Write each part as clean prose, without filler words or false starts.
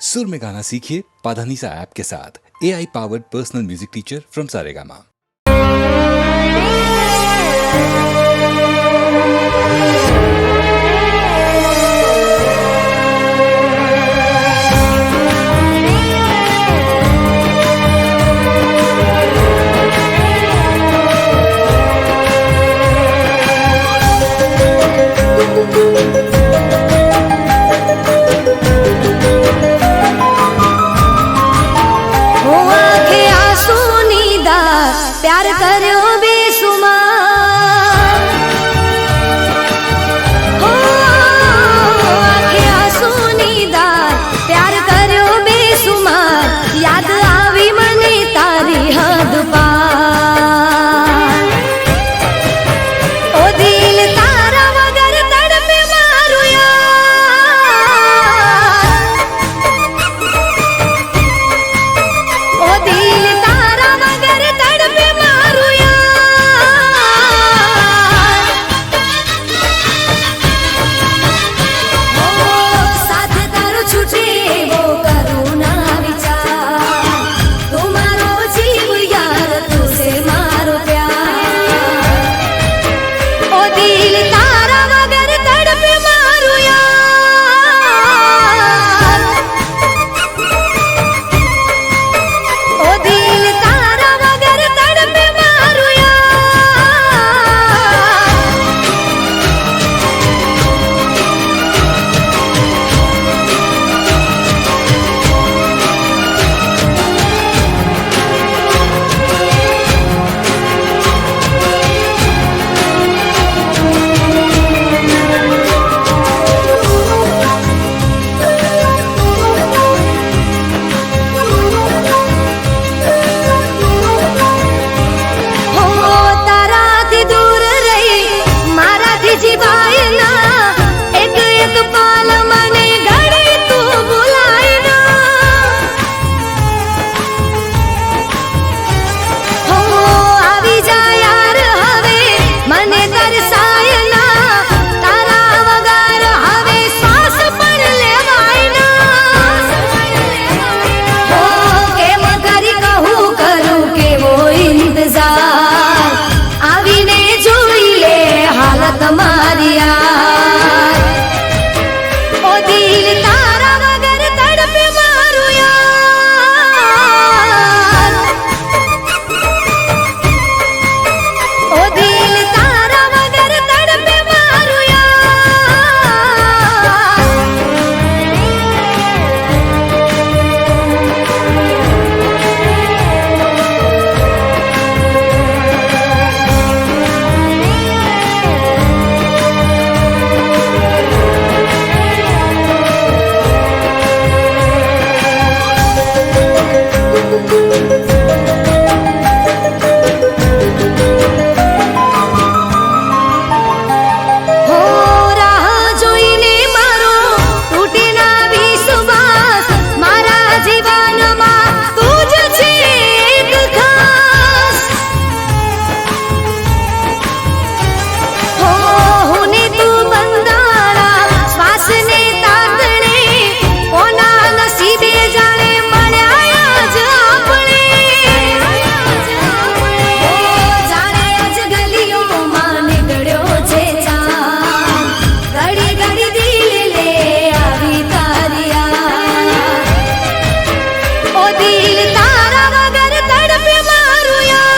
सुर में गाना सीखिए पाधानीसा ऐप के साथ। AI powered personal music teacher from Saregama. प्यार करो बेसुमार, हो आँखें आंसूनीदार, प्यार करो बेसुमार, याद आवी मने तारी हद पार। ओ दिल तारा वगर तड़पे मारू यार, ओ दिल तारा वगर तड़पे मारू यार। ओ साथ तारो छूटे वो करू ना विचार, तुम्हारो जीव यार तुझसे मारो प्यार। ओ दिल तारा वगर तड़पे मारू यार, ओ दिल तारा वगर तड़पे मारू हो ताराथी दूर रही माराथी जीवाय ना, एक एक पाल मने घड़ी तू भुलाय ना। हो आवी जा यार हवे मने तरसाय ना, तारा वगर हवे श्वास पण लेवाय ना। हो केम करी कहूं करूं केवो इंतजार, आवीने જોઈ લે હાલત મારી યાર। ઓ દિલ તારા વગર તડપે મારું યાર, ઓ દિલ તારા વગર તડપે મારું યાર। હો રાહ જોઈને મારો તૂટે ના વિશ્વાસ, મારા જીવનમાં તું જ છે એક ખાસ। હો હુને તું બંધાણા શ્વાસને તાતણે, કોના નસીબે જાણે મળ્યા જ આપણે। હો જાણે આજ ગલીઓમાં નીકળ્યો છે ચાંદ, ઘડી ઘડી દિલ લે આવી તારી યાદ। ઓ દિલ તારા વગર તડપે મારું યાર,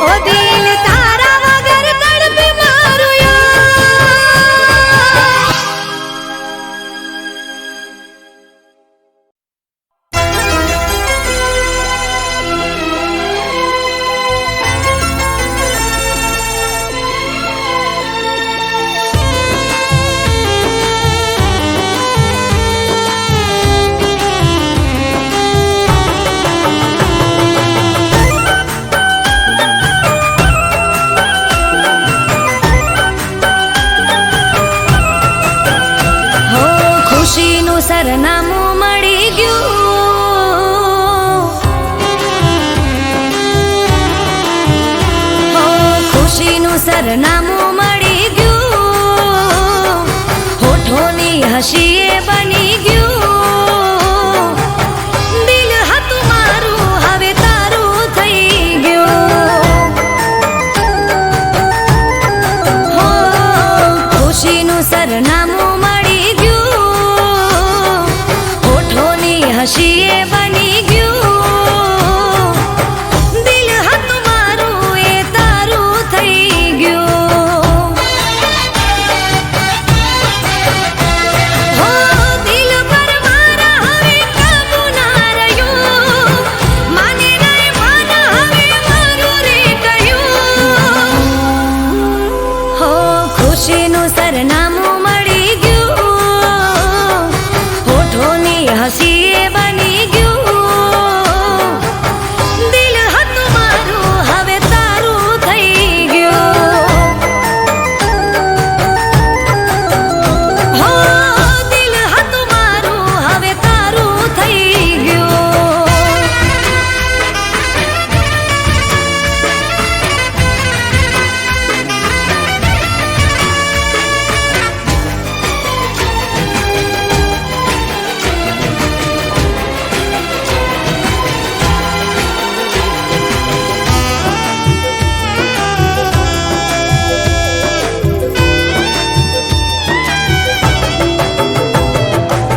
ઓ દિલ તારા વગર તડપે મારું યાર। હો ખુશીનું સરનામું મળી ગયું, હો ખુશીનું સરનામું મળી ગયું। હસીએ બની ગયું દિલ હતું મારું હવે તારું થઈ ગયું હો ખુશીનું સરનામું મળી ગયું હોઠોની હસીએ બની ગયું દિલ હતું મારું એ તારું થઈ ગયું હો દિલ પર મારા હવે કાબુ ના રહ્યું માને નહીં મન હવે મારું રે ગયું હો ખુશીનું સરનામું મળી ગયું હોઠોની હસીએ બની ગયું દિલ હતું મારું હવે તારું થઈ ગયું હો દિલ હતું મારું હવે તારું થઈ ગયું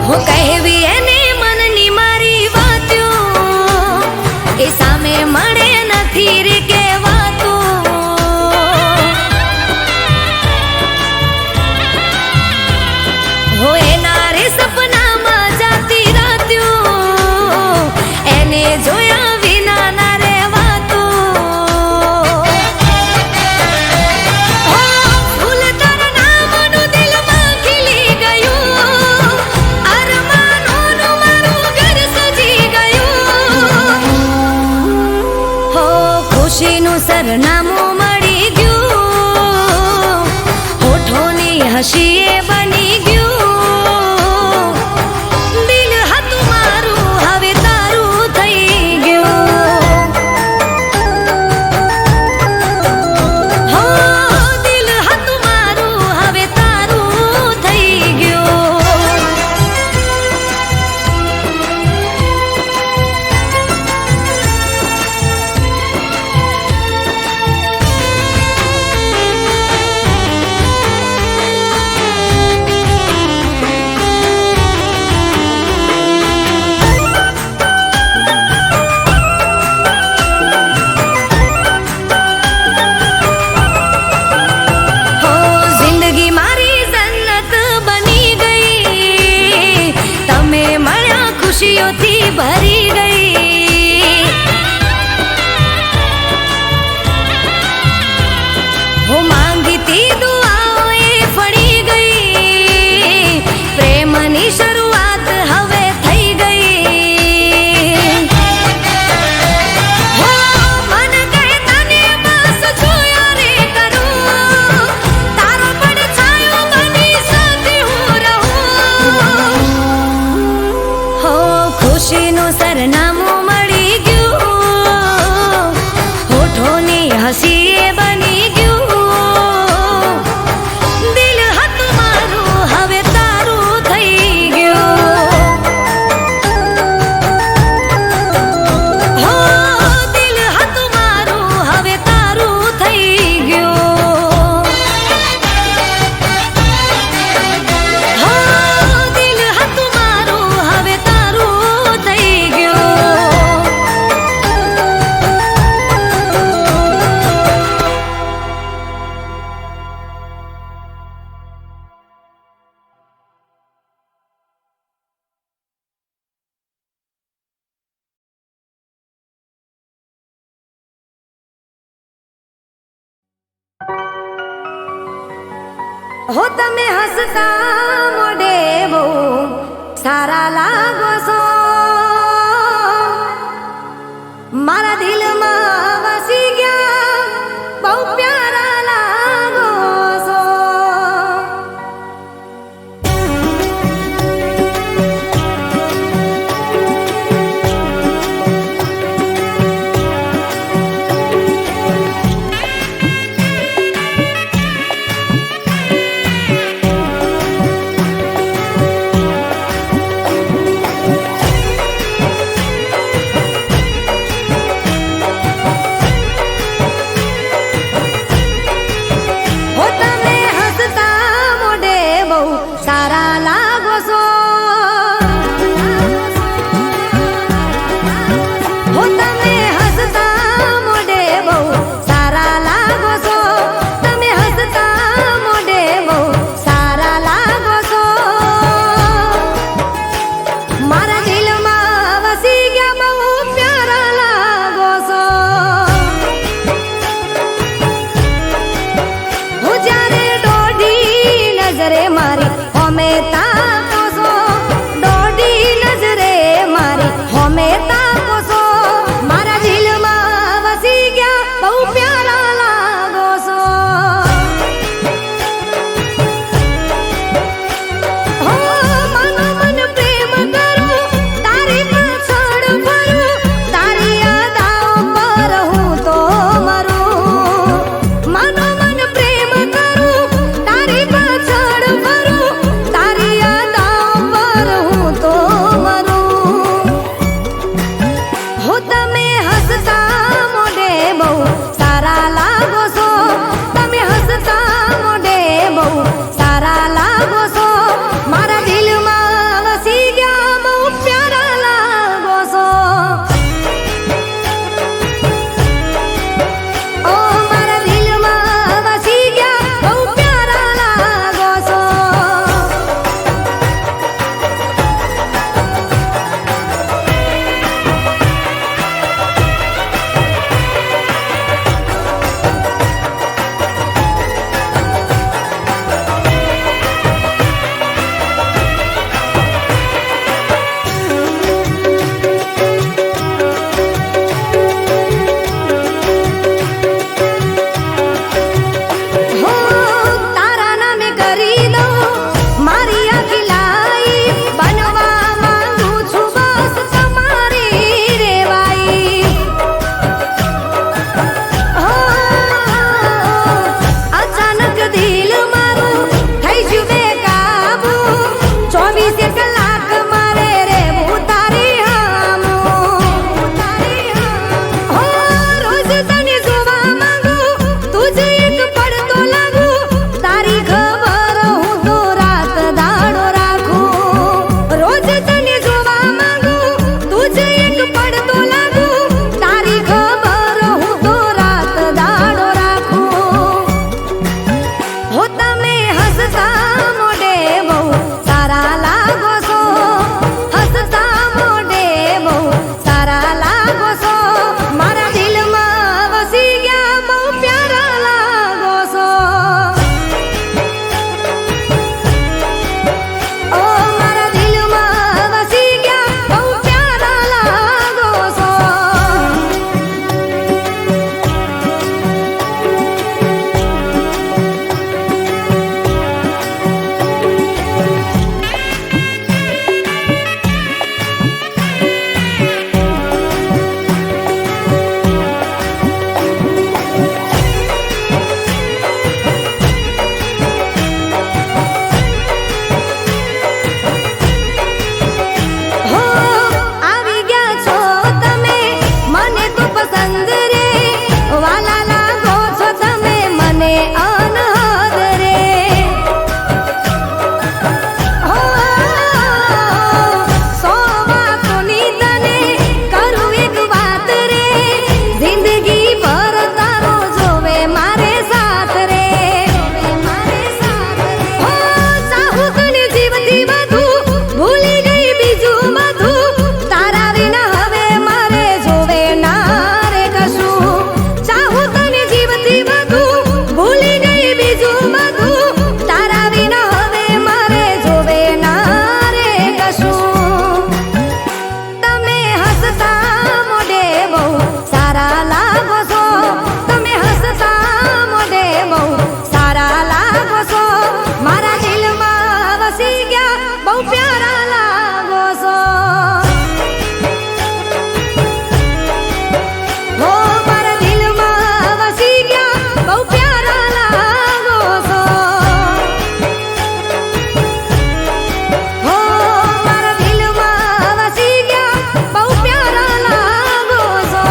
હું કહેવી એને મનની મારી વાતો એ સામે મળે નથી રે કહેવાતું હો એના રે સપનામાં જાતી રાત્યું એને જોયા વિના ના રહેવાતું હો ફૂલ તારા નામનું દિલમાં ખીલી ગયું અરમાનોનું મારું ઘર સજી ગયું હો ખુશીનું સરનામું મળી ગયું હોઠોની હસીએ બની ગયું દિલ હતું મારું હવે તારું થઈ ગયું હો દિલ હતું મારું હવે તારું થઈ ગયું હો જિંદગી મારી જન્નત બની ગઈ તમે મળ્યા ખુશીઓથી ભરી ગઈ હું માંગતી દુઆઓ એ ફળી ગઈ પ્રેમની શરૂઆત હવે થઈ ગઈ હો મન કહે તને બસ જોયા રે કરું તારો પડછાયો બની સાથે હું રહું હો ખુશીનું સરનામું મળી ગયું હોઠોની હસીએ બની ગયું દિલ હતું મારું હવે તારું થઈ ગયું હો દિલ હતું મારું હવે તારું થઈ ગયું હો દિલ હતું મારું હવે તારું થઈ ગયું હો તમે હસતા મોઢે બહુ સારા લાગો છો મારા દિલમાં વસી ગયા બહુ પ્યારા લાગો છો સારા લાગો છો મારા દિલમાં વસી ગયા બહુ પ્યારા લાગો છો ઓ મારા દિલમાં વસી ગયા બહુ પ્યારા લાગો છો હો તારા નામે કરી દઉં મારી આખી લાઈફ બનવા માંગુ છું બસ તમારી રેવાઈ હો અચાનક દિલ મારું થઈ ગયું બેકાબુ 24 કલાક મારે રહેવું તારી હામું હો રોજ તને જોવા માંગુ તું જ એક પડતો લાગુ તારી ખબર હું તો રાત દાડો રાખું રોજ તને જોવા માંગુ તું જ એક પડતો લાગુ તારી ખબર હું તો રાત દાડો રાખું હો તમે હસતા મોઢે બહુ સારા લાગો છો હસતા મોઢે બહુ સારા લાગો છો મારા દિલમાં વસી ગયા બહુ પ્યારા લાગો છો ઓ મારા દિલમાં વસી ગયા બહુ પ્યારા લાગો છો હો આવી ગયા છો તમે મને તો પસંદ રે વાલા લાગો છો તમે મને અનહદ રે હો સો વાતોની તને કરું એક વાત રે જિંદગી ભર તારો જોવે મારે સાથ રે હો ચાહું તને જીવતી વધુ ભૂલી ગઈ બીજું બધું તારા વિના હવે મારે જોવે ના રે કશું ચાહું તને જીવતી વધુ ભૂલી ગઈ બીજું બધું તારા વિના હવે મારે જોવે ના રે કશું તમે હસતા મોઢે બહુ સારા લાગો છો તમે હસતા મોઢે બહુ સારા લાગો છો મારા દિલમાં વસી ગયા બહુ પ્યારા લાગો છો હો મારા દિલમાં વસી ગયા બહુ પ્યારા લાગો છો હો મારા દિલમાં વસી ગયા બહુ પ્યારા લાગો છો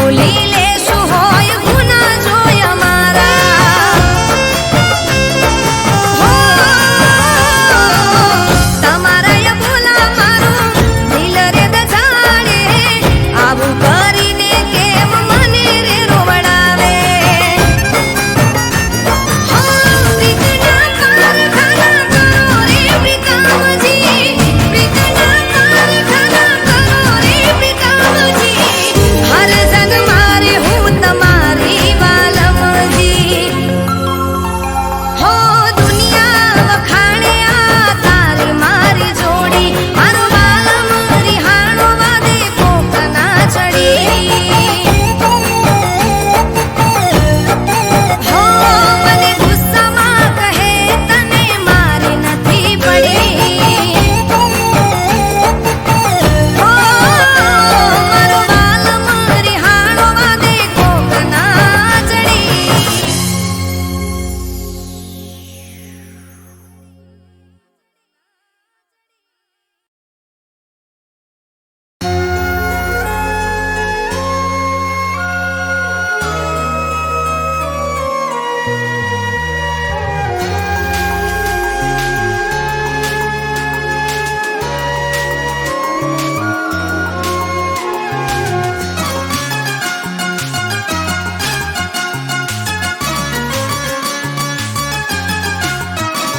ભૂલી લેશું હોય ગુના જોય મારા હો તમારા બોલા મારું દિલ રે દજાડે આવું કરીને કેમ મને રે રોવડાવે હો પ્રીતના કારખાના કરો રે પ્રીતમજી પ્રીતના કારખાના કરો રે પ્રીતમજી હર જગ મારે હું તમારી વાલમજી હો દુનિયા વખાણે આ તારી મારી જોડી મારો વાલમ રિહાણો વાદે કોકના ચડી હો મને ગુસ્સામાં કહે તને મારી નથી પડી હો મારો વાલમ રિહાણો વાદે કોકના ચડી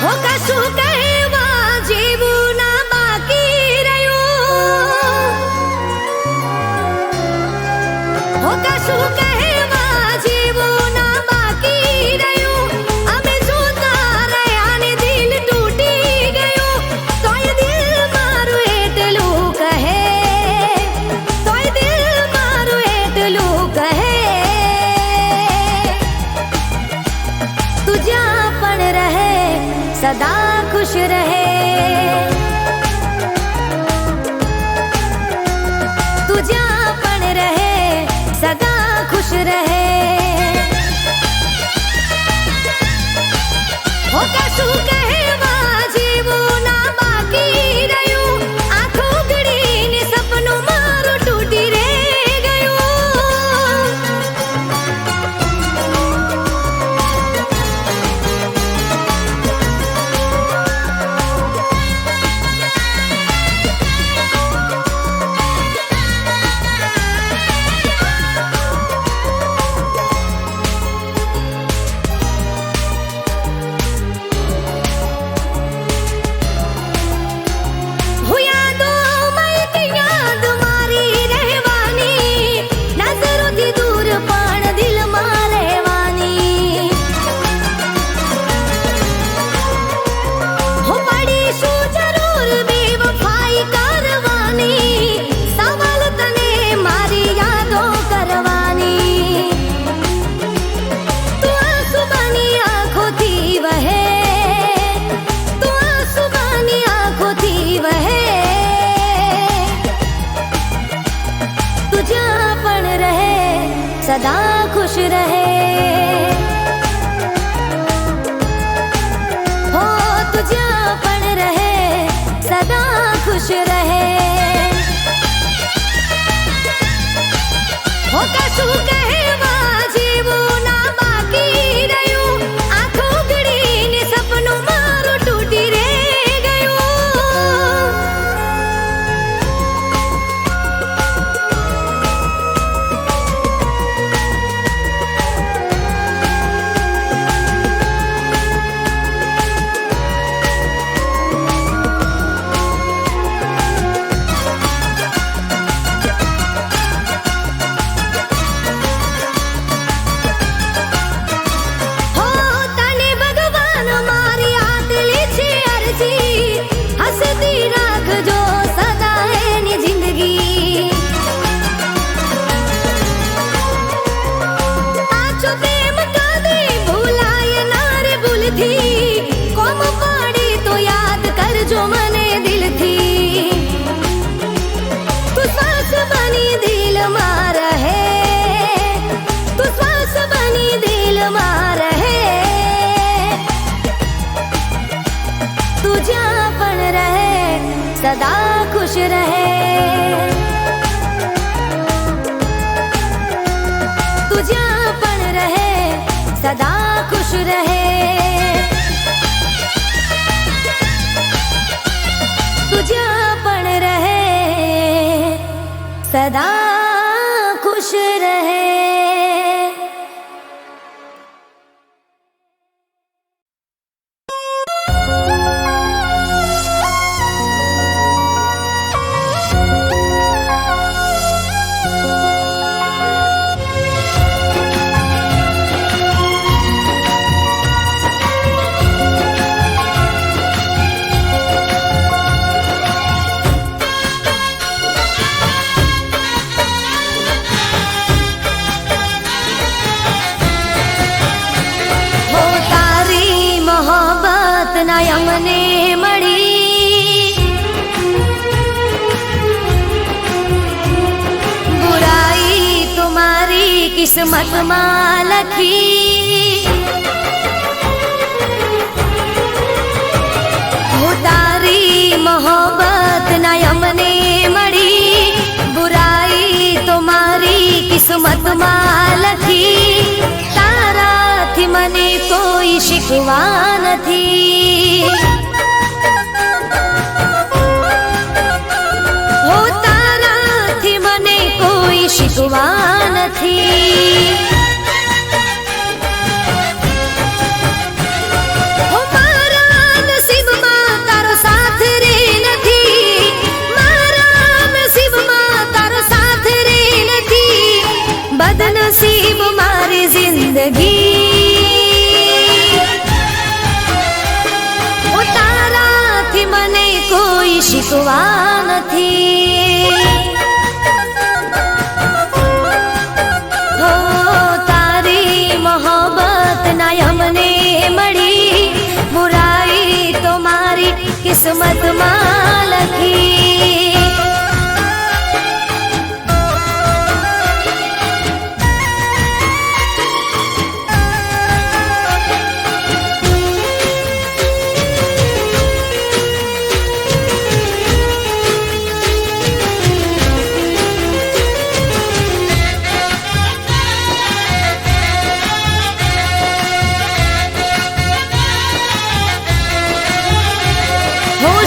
હો કશું કહેવા જેવું ના બાકી રહ્યું હો કશું કહેવા જેવું ના બાકી રહ્યું અમે જોતા રહ્યા ને દિલ તૂટી ગયું તોય દિલ મારું એટલું કહે તોય દિલ મારું એટલું કહે તું જ્યાં પણ રહે સદા ખુશ રહે તું જ્યાં પણ રહે સદા ખુશ રહે હો કશું કહેવા જેવું ના બાકી રહ્યું આંખો ઉઘડીને સપનું મારું તૂટી રે ગયું હું યાદોમાં એક યાદ મારી રહેવાની નજરોથી દૂર પણ દિલમાં રહેવાની હું પડીશું જરૂર બેવફાઈ કરવાની સવાલ તને મારી યાદો કરવાની તું આંસુ બની આંખોથી વહે તું આંસુ બની આંખોથી વહે તું જ્યાં પણ રહે સદા ખુશ રહે હો તું જ્યાં પણ રહે સદા ખુશ રહે હો કશું કહેવા જેવું ના બાકી રહ્યું આંખો ઉઘડીને સપનું મારું તૂટી રે ગયું સદા ખુશ રહે તું જ્યાં પણ રહે સદા ખુશ રહે, તું જ્યાં પણ રહે સદા ખુશ રહે. અમને મળી બુરાઈ તુમારી કિસ્મતમાં લખી, હો તારી મોહબ્બત ના અમને મળી બુરાઈ તુમારી કિસ્મતમાં લખી, તારાથી મને કોઈ શિકવા નથી, હો તારાથી મને કોઈ શિકવા નથી, હો મારા નસીબમાં તારો સાથ રે નથી, મારા નસીબમાં તારો સાથ રે નથી, બદનસીબ મારી જિંદગી, મને કોઈ શીખવા નથી, હો તારી મોહબ્બત ના અમને મળી બુરાઈ તો મારી કિસ્મતમાં લખી.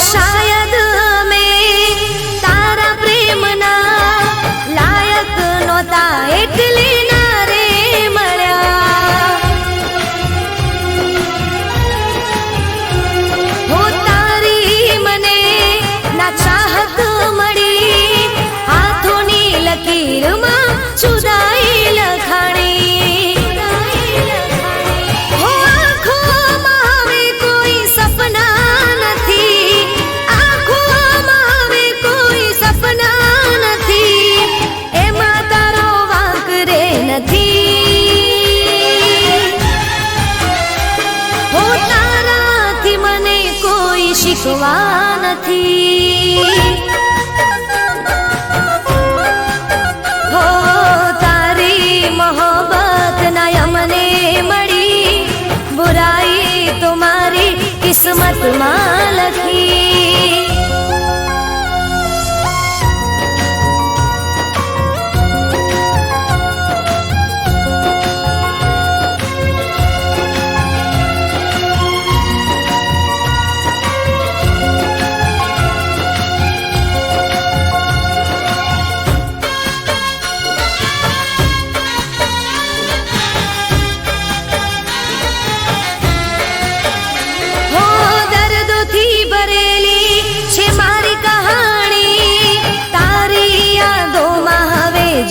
શાયદ મેં તારા પ્રેમના લાયક નહોતા એટલે ના રે મળ્યા, હો તારી મને ના ચાહત મળી હાથોની લકીરમાં જુદાઈ લખાણી, હો આંખોમાં હવે કોઈ સપના નથી, સપના નથી એમાં તારો વાંક રે નથી, હો તારાથી મને કોઈ શીખવા નથી, હો તારી મોહબ્બત ના અમને મળી બુરાઈ તો મારી કિસ્મતમાં લખી.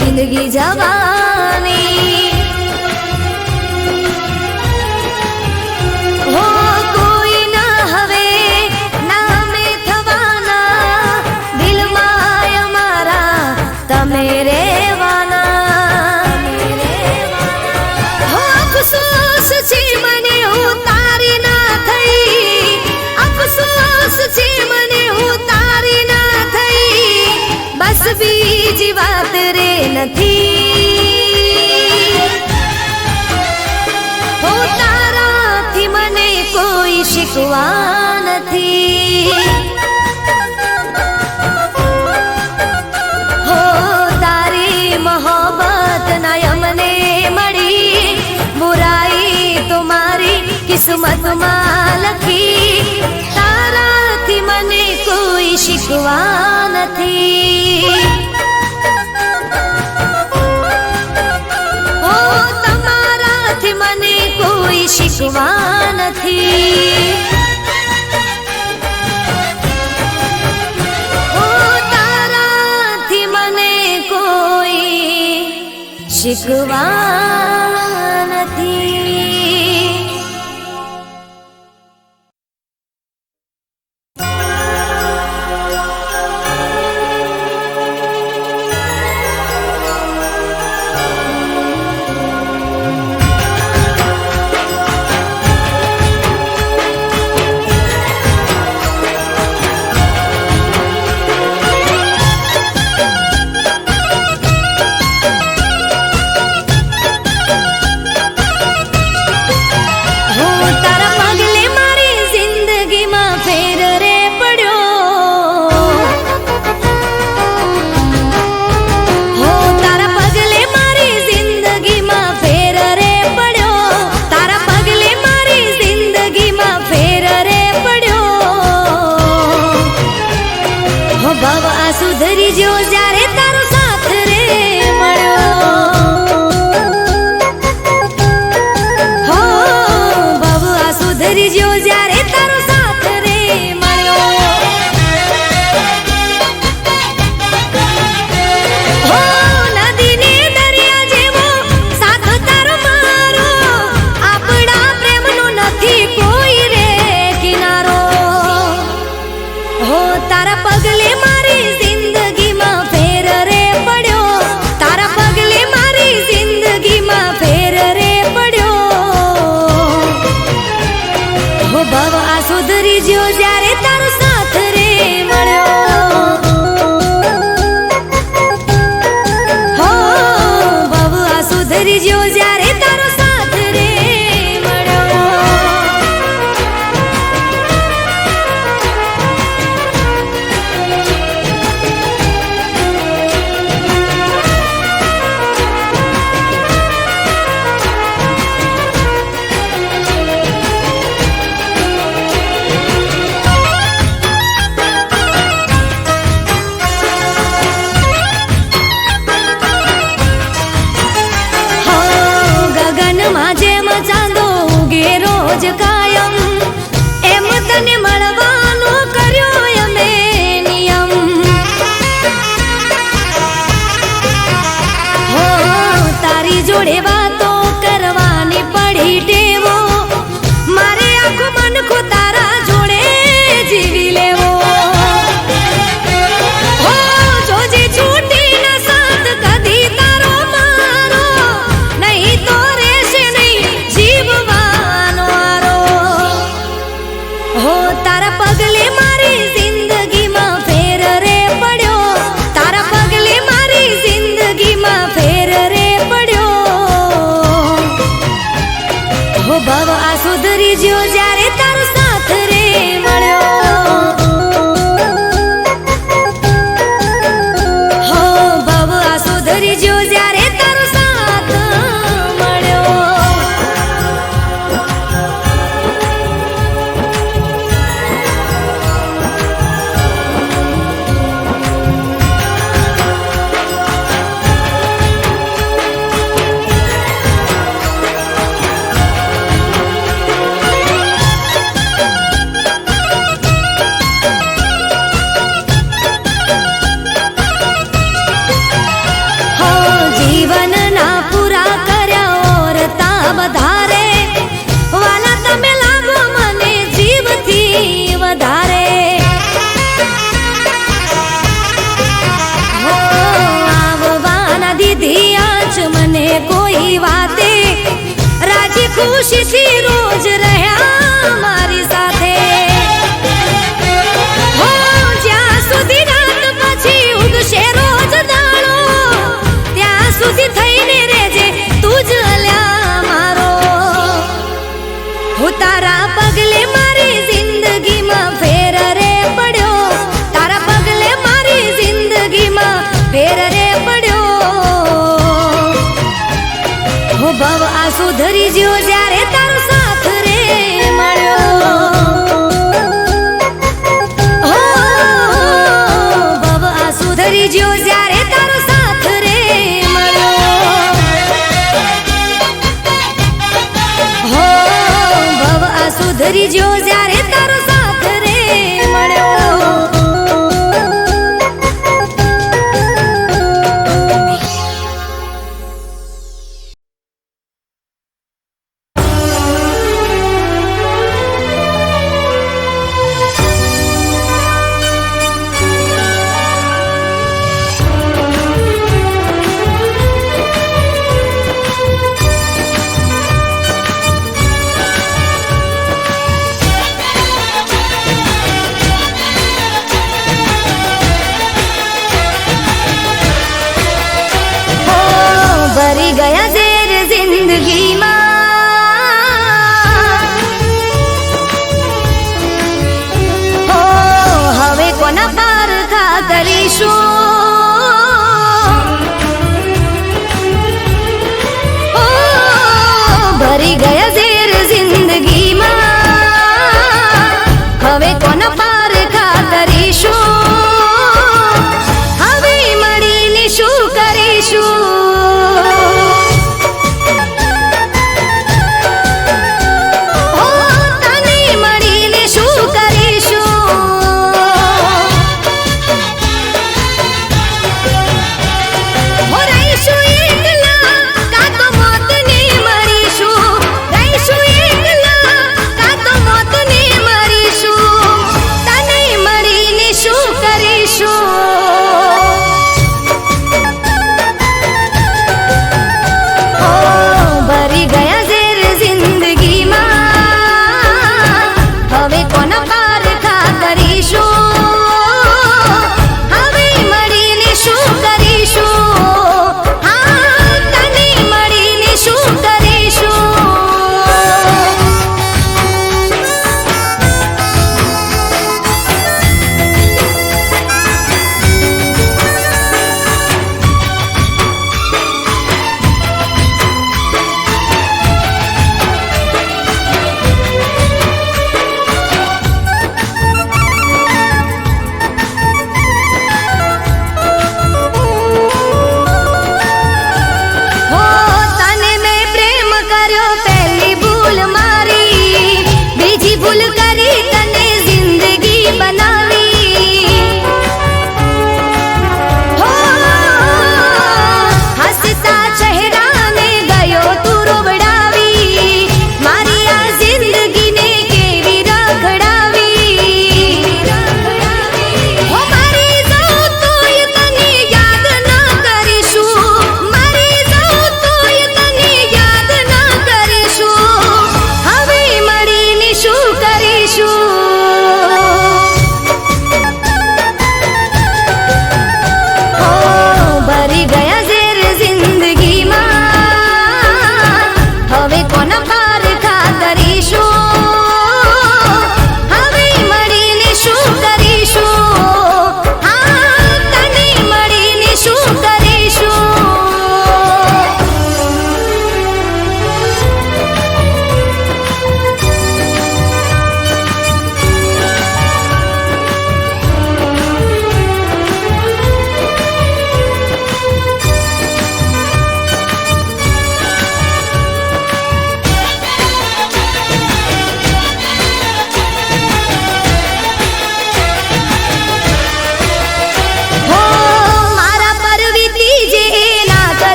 જિંદગી જવાની, હો કોઈ ના હવે નામે થવાના દિલમાં અમારા તમે રહેવાના, હો અફસોસ છે મને હું તારી ના થઈ, અફસોસ છે મને હું તારી ના થઈ, બસ બીજી વાત રે નથી, હો તારાથી મને કોઈ શીખવા નથી, હો તારી મોહબ્બત ના અમને કિસ્મતમાં લખી તારાથી મને કોઈ શીખવા નથી. ઓ તમારાથી મને કોઈ શીખવા નથી. ઓ તારાથી મને કોઈ શીખવા નથી. સુધરી જો જ્યારે તારો સાથ રે મળ્યો. હો બાબુ આ સુધરી જો જ્યારે તારો સાથ રે મળ્યો. હો નદી ને દરિયા જેવો સાથ તારો મારો, આપણા પ્રેમનો નથી કોઈ રે કિનારો. હો તારા પગલે મારી જિંદગીમાં ફેર રે પડ્યો, તારા પગલે મારી જિંદગીમાં ફેર રે પડ્યો. હો ભાવ આ સુધરી જ્યો જ્યારે તારો સાથ રે મળ્યો. હો ભાવ આ સુધરી જ્યો જ્યારે તારો સાથ રે મળ્યો. જેમ ચાંદો ઉગે રોજ કાયમ, એમ તને મળવાનો કર્યો અમે નિયમ. હો તારી જોડે વાતો કરવાની પડી ટેવો, મારે આખું મનખું તારા જોડે જીવી લેવો. હો જોજે છૂટી ન સાથ કદી તારો મારો, નહીં તો તારા પગલે મારી જિંદગીમાં ફેર રે પડ્યો, તારા પગલે મારી જિંદગીમાં ફેર રે પડ્યો. હો ભાવ આ સુધરી જ્યો જ્યારે તારો સાથ રે મળ્યો. હો ભાવ આ સુધરી જ્યો જ્યારે તારો સાથ મળ્યો. જીવનના પૂરા કર્યા ઓરતા વધારે, વાલા તમે લાગો મને જીવથી વધારે. હો આવવાના દીધી આજ મને કોઈ વાતે, રાજી ખુશીથી રોજ રહ્યા મારી સાથે. હો જ્યાં સુધી રાત પછી ઉગશે રોજ દાડો, ત્યાં સુધી થઈને રેજે તું જ અલ્યા મારો. હું તારા પગલે મારી જિંદગીમાં ફેર રે પડ્યો, તારા પગલે મારી જિંદગીમાં ફેર રે પડ્યો. હો ભાવ આ સુધરી જ્યો જ્યારે તારો સાથ રે હો ભવ આ સુધરી જ્યો જ્યારે તારો સાથ રે મળ્યો હો ભવ આ સુધરી જ્યો જ્યારે તારો સાથ રે મળ્યો ભરી ગયા ઝેર જિંદગીમાં હો હવે કોના પારખા કરીશું હો ભરી ગયા ઝેર જિંદગીમાં હવે કોના પારખા કરીશું હવે મળીને શું કરીશું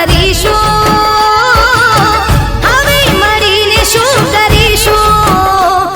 કરીશું હવે મળીને શું કરીશું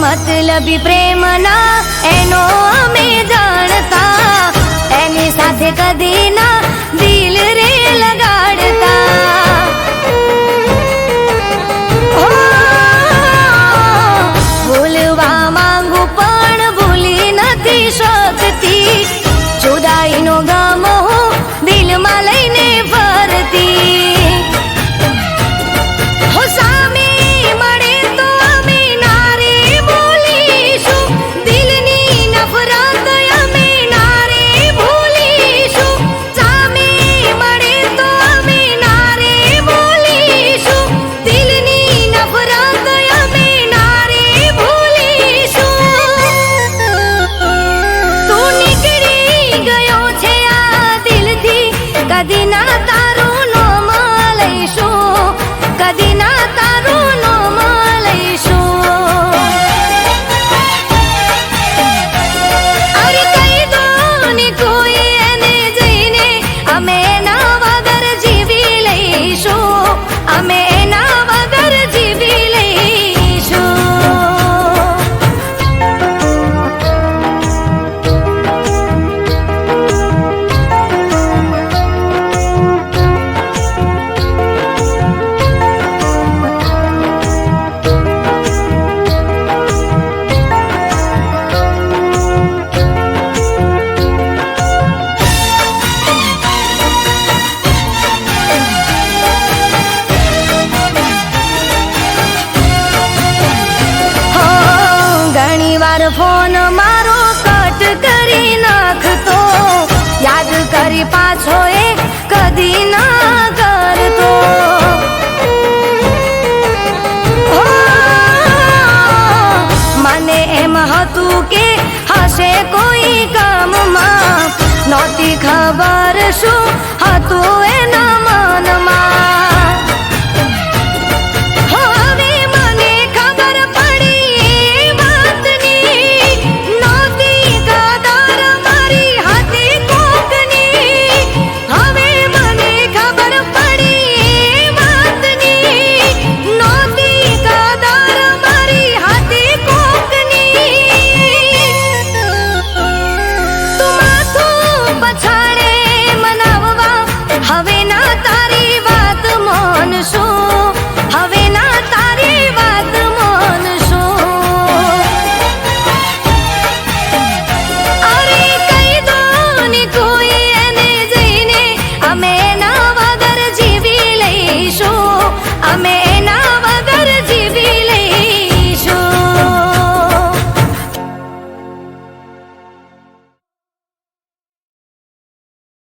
મતલબી પ્રેમના એનો અમે જાણતા, એની સાથે કદી ના દિલ રે લગાડતા. હો, ભૂલવા માંગુ પણ ભૂલી નથી શકતી, જુદાઈનો ગમ હું દિલમાં લઈને ફરતી. હો, સામે મળે તો અમે ના રે બોલીશું, દિલની નફરત અમે ના રે ભૂલીશું. સામે મળે તો અમે ના રે બોલીશું, દિલની નફરત અમે ના રે ભૂલીશું. તું નીકળી ગયો છે આ દિલથી, કદી ના તારું નામ લઈશું, કદી ના તારું નામ લઈશું. અરે કહી દો ને કોઈ એને જઈને, અમે એના વગર જીવી લઈશું, અમે એના વગર જીવી લઈશું. હો, ઘણીવાર ફોન મારો કટ કરી નાખતો, યાદ કરી પાછો એ કદી ના કરતો. હો, મને એમ હતું કે હશે કોઈ કામમાં, નહોતી ખબર શું હતું એના મનમાં.